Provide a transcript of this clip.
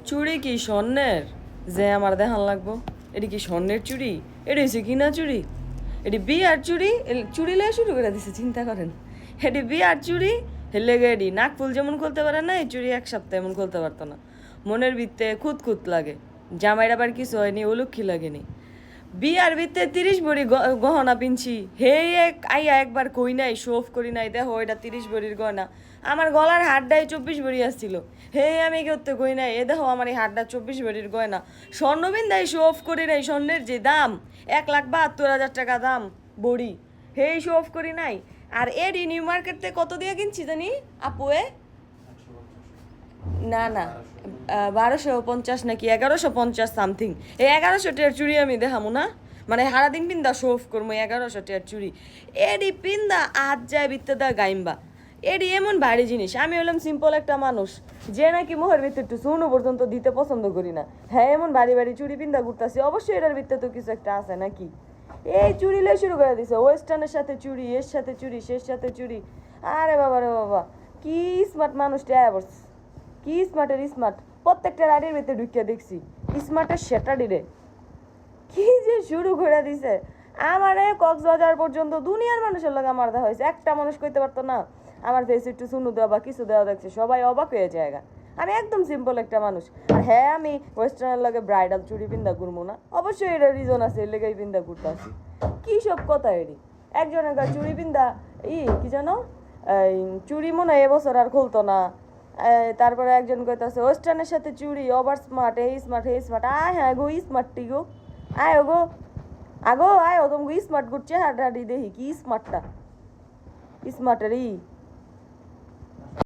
চুড়ি কি স্বর্ণের? যে আমার দেখান লাগবো এটি কি স্বর্ণের চুড়ি? এটি হচ্ছে কিনা চুড়ি? এটি বিয়ার চুড়ি? চুড়ি লেগে শুরু করে দিছে, চিন্তা করেন। এটি বিয়ার চুড়ি, হেলে এডি নাকফুল যেমন খুলতে পারে না, এই চুড়ি এক সপ্তাহ এমন খুলতে পারতো না। মনের ভিত্তে খুঁত খুঁত লাগে, জামাইর আবার কিছু হয়নি, অলক্ষী লাগেনি। বিয়ার ভিতরে 30 ভরি গহনা পিনছি, হে এক আইয়া একবার কই নাই, শো অফ করি নাই, দেখো এটা 30 ভরির গয়না। আমার গলার হারটাই 24 ভরি আসছিল, হে আমি করতে কই নাই, এ দেখো আমার এই হারটা 24 ভরির গয়না। স্বর্ণবিন্দাই শো অফ করি নাই, স্বর্ণের যে দাম 1,72,000 টাকা দাম বড়ি, হে শো অফ করি নাই। আর এডি নিউ মার্কেট থেকে কত দিয়ে কিনছি জানি আপুয়ে? না না, 1250 নাকি 1150 সামথিং। এই 1100 টিয়ার চুড়ি আমি দেখামু না, মানে সারাদিন পিন্দা শো অফ করবো 1100 টিয়ার চুড়ি। এডি পিন্দা আজ যায় বিত্তে দা গাইম্বা। এডি এমন ভারী জিনিস, আমি হলাম সিম্পল একটা মানুষ যে নাকি মোহের ভিতরে একটু সুনো পর্যন্ত দিতে পছন্দ করি না। হ্যাঁ এমন ভারী ভারী চুড়ি পিন্দা ঘুরতাছি, অবশ্যই এটার ভিতরে তো কিছু একটা আছে নাকি। এই চুড়ি লে শুরু করে দিছে, ওয়েস্টার্নের সাথে চুড়ি, এর সাথে চুড়ি, সের সাথে চুড়ি। আরে বাবা রে বাবা, কি স্মার্ট মানুষটা আয়া পড়ছে, কি স্মার্টের স্মার্ট। প্রত্যেকটা রাডির ভিতরে ঢুকিয়ে দেখছি স্মার্টের সেটাডি রে, কি যে শুরু করে দিছে। আমারে কক্সবাজার পর্যন্ত দুনিয়ার মানুষের লগে আমার দেখা হয়েছে, একটা মানুষ কইতে পারতো না আমার ফেসে একটু চুনু দেওয়া বা কিছু দেওয়া দেখছে, সবাই অবাক হয়ে জায়গা। আমি একদম সিম্পল একটা মানুষ। আর হ্যাঁ আমি ওয়েস্টার্নের লগে ব্রাইডাল চুড়ি পিন্দা ঘুরবো না, অবশ্যই এটা রিজন আছে, এর লেগেই পিন্দা ঘুরতে আসি। কী সব কথা এরি, একজনের গা চুড়ি পিন্দা কি জানো, এই চুড়ি মনে হয় এবছর আর খুলতো না। তারপরে একজন কইতাছে ওয়েস্টার্নের সাথে চুড়ি ওভার স্মার্ট, এই স্মার্ট এই স্মার্ট। আয় হ্যাঁ গো স্মার্টটি গো, আয় গো আগো আয়, ও তুমি স্মার্ট করছে হাঁটাহাঁটি দেখি কি স্মার্টটা, স্মার্টের